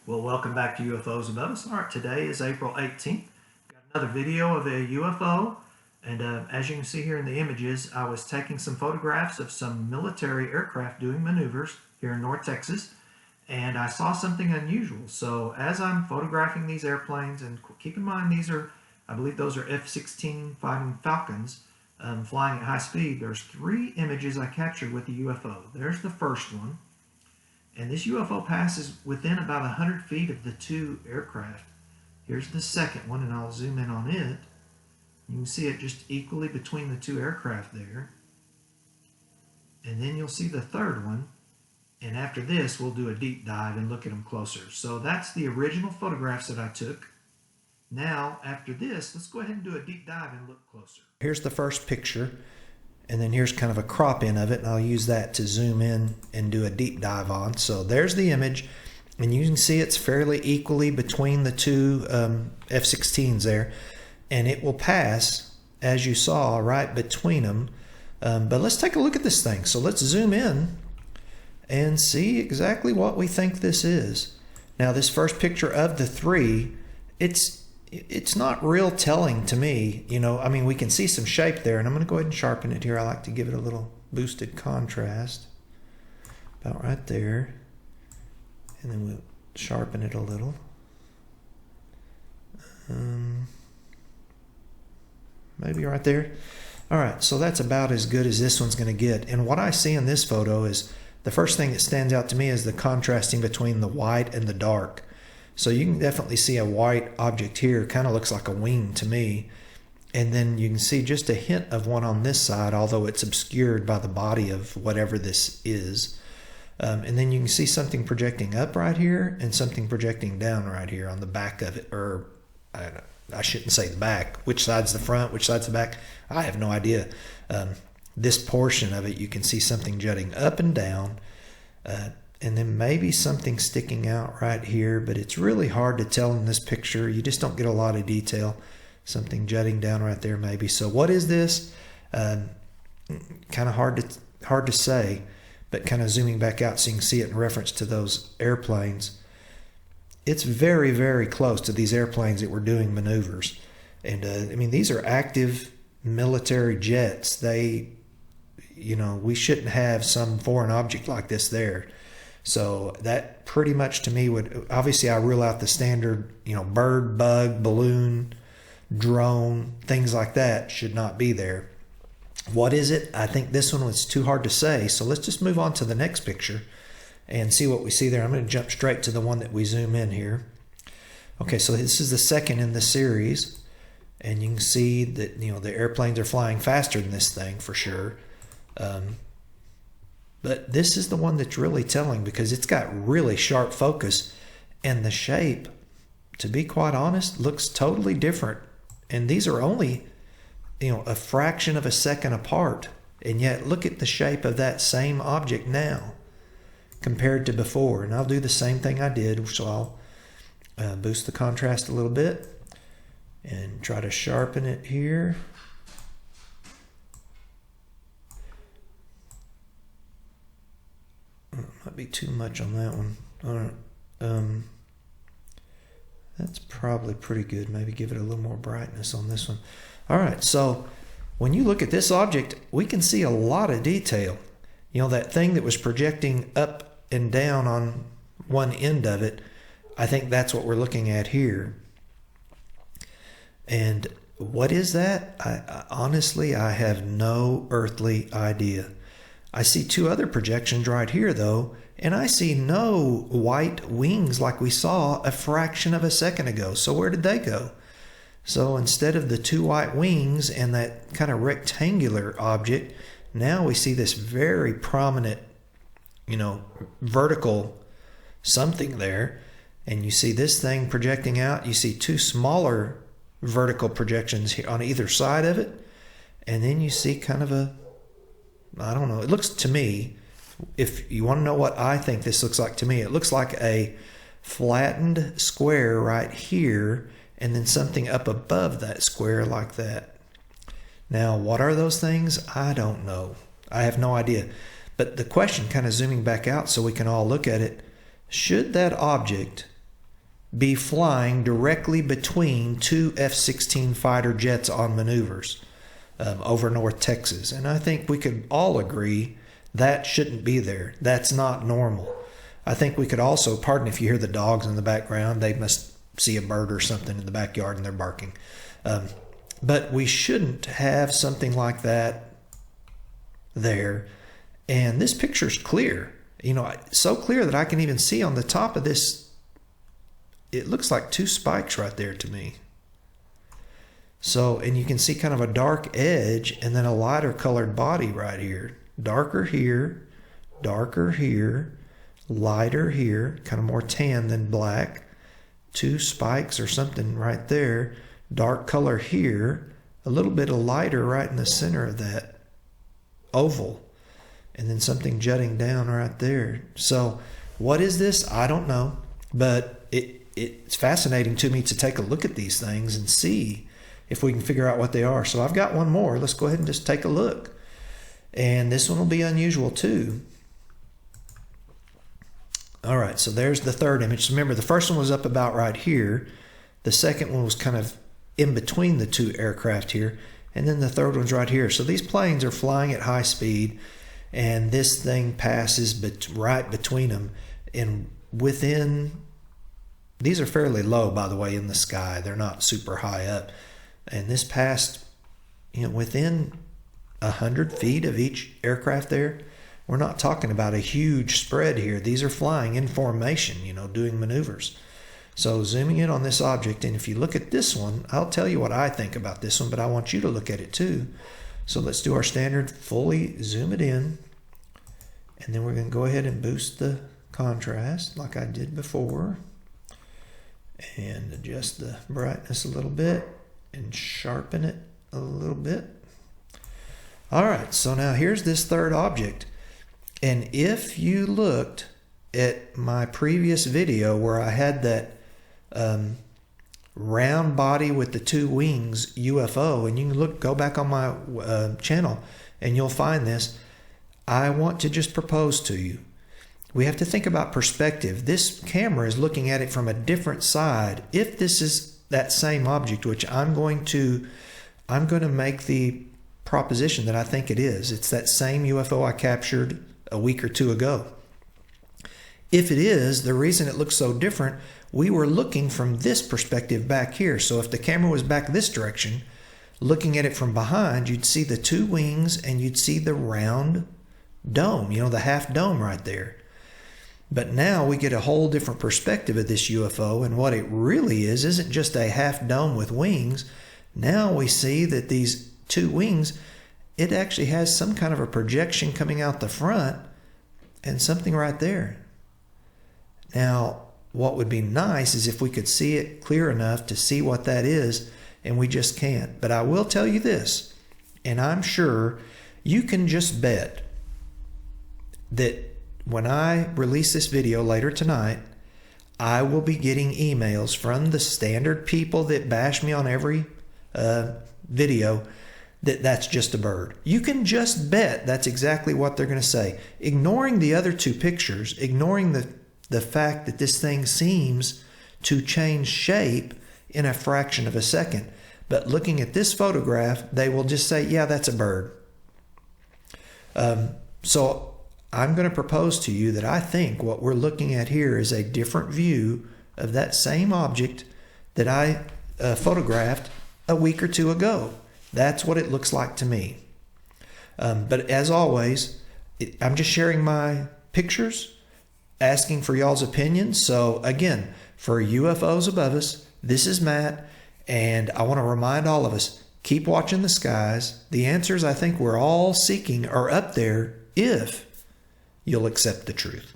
Well, welcome back to UFOs Above Us. All right, today is April 18th. Got another video of a UFO, and as you can see here in the images, I was taking some photographs of some military aircraft doing maneuvers here in North Texas, and I saw something unusual. So as I'm photographing these airplanes, and keep in mind these are, I believe those are F-16 Fighting Falcons flying at high speed, there's 3 images I captured with the UFO. There's the first one. And this UFO passes within about 100 feet of the 2 aircraft. Here's the second one, and I'll zoom in on it. You can see it just equally between the 2 aircraft there. And then you'll see the third one. And after this, we'll do a deep dive and look at them closer. So that's the original photographs that I took. Now, after this, let's go ahead and do a deep dive and look closer. Here's the first picture. And then here's kind of a crop in of it, and I'll use that to zoom in and do a deep dive on. So there's the image, and you can see it's fairly equally between the 2 F-16s there, and it will pass, as you saw, right between them. But let's take a look at this thing. So let's zoom in and see exactly what we think this is. Now, this first picture of the 3, it's not real telling to me. You know, I mean, we can see some shape there, and I'm going to go ahead and sharpen it here. I like to give it a little boosted contrast, about right there, and then we'll sharpen it a little. Maybe right there. All right, so that's about as good as this one's going to get. And what I see in this photo is the first thing that stands out to me is the contrasting between the white and the dark. So you can definitely see a white object here. Kind of looks like a wing to me. And then you can see just a hint of one on this side, although it's obscured by the body of whatever this is. And then you can see something projecting up right here and something projecting down right here on the back of it. Or I shouldn't say the back. Which side's the front? Which side's the back? I have no idea. This portion of it, you can see something jutting up and down. And then maybe something sticking out right here, but it's really hard to tell in this picture. You just don't get a lot of detail. Something jutting down right there maybe. So what is this? Kind of hard to say, but kind of zooming back out so you can see it in reference to those airplanes. It's very, very close to these airplanes that were doing maneuvers. And I mean, these are active military jets. We shouldn't have some foreign object like this there. So that pretty much to me would, obviously I rule out the standard, bird, bug, balloon, drone, things like that should not be there. What is it? I think this one was too hard to say. So let's just move on to the next picture and see what we see there. I'm going to jump straight to the one that we zoom in here. Okay, so this is the second in the series. And you can see that, the airplanes are flying faster than this thing for sure. But this is the one that's really telling because it's got really sharp focus, and the shape, to be quite honest, looks totally different. And these are only, a fraction of a second apart. And yet look at the shape of that same object now compared to before. And I'll do the same thing I did. So I'll boost the contrast a little bit and try to sharpen it here. Might be too much on that one. All right. That's probably pretty good. Maybe give it a little more brightness on this one. All right, so when you look at this object, we can see a lot of detail. That thing that was projecting up and down on one end of it, I think that's what we're looking at here. And what is that? Honestly, I have no earthly idea. I see 2 other projections right here, though, and I see no white wings like we saw a fraction of a second ago. So where did they go? So instead of the 2 white wings and that kind of rectangular object, now we see this very prominent, vertical something there. And you see this thing projecting out. You see 2 smaller vertical projections here on either side of it. And then you see kind of I don't know. It looks to me, if you want to know what I think this looks like to me, it looks like a flattened square right here and then something up above that square like that. Now, what are those things? I don't know. I have no idea. But the question, kind of zooming back out so we can all look at it, should that object be flying directly between two F-16 fighter jets on maneuvers over North Texas. And I think we could all agree that shouldn't be there. That's not normal. I think we could also, pardon if you hear the dogs in the background, they must see a bird or something in the backyard and they're barking. But we shouldn't have something like that there. And this picture's clear. You know, so clear that I can even see on the top of this, it looks like two spikes right there to me. So, and you can see kind of a dark edge and then a lighter colored body right here. Darker here, lighter here, kind of more tan than black. Two spikes or something right there. Dark color here, a little bit of lighter right in the center of that oval. And then something jutting down right there. So what is this? I don't know. But it's fascinating to me to take a look at these things and see if we can figure out what they are. So I've got one more. Let's go ahead and just take a look. And this one will be unusual too. All right, so there's the third image. Remember, the first one was up about right here. The second one was kind of in between the two aircraft here. And then the third one's right here. So these planes are flying at high speed. And this thing passes right between them. And within, these are fairly low, by the way, in the sky. They're not super high up. And this passed, within 100 feet of each aircraft there. We're not talking about a huge spread here. These are flying in formation, doing maneuvers. So zooming in on this object, and if you look at this one, I'll tell you what I think about this one, but I want you to look at it too. So let's do our standard fully zoom it in. And then we're going to go ahead and boost the contrast like I did before. And adjust the brightness a little bit and sharpen it a little bit. All right, so now here's this third object. And if you looked at my previous video where I had that round body with the two wings UFO, and you can go back on my channel and you'll find this, I want to just propose to you. We have to think about perspective. This camera is looking at it from a different side. If this is that same object, which I'm going to make the proposition that I think it is. It's that same UFO I captured a week or two ago. If it is, the reason it looks so different, we were looking from this perspective back here. So if the camera was back this direction, looking at it from behind, you'd see the two wings and you'd see the round dome, the half dome right there. But now we get a whole different perspective of this UFO, and what it really is isn't just a half dome with wings. Now we see that these two wings, it actually has some kind of a projection coming out the front and something right there. Now, what would be nice is if we could see it clear enough to see what that is, and we just can't. But I will tell you this, and I'm sure you can just bet that when I release this video later tonight, I will be getting emails from the standard people that bash me on every video that's just a bird. You can just bet that's exactly what they're going to say. Ignoring the other two pictures, ignoring the fact that this thing seems to change shape in a fraction of a second. But looking at this photograph, they will just say, yeah, that's a bird. So I'm going to propose to you that I think what we're looking at here is a different view of that same object that I photographed a week or two ago. That's what it looks like to me. But as always, I'm just sharing my pictures, asking for y'all's opinions. So again, for UFOs Above Us, this is Matt, and I want to remind all of us, keep watching the skies. The answers I think we're all seeking are up there if you'll accept the truth.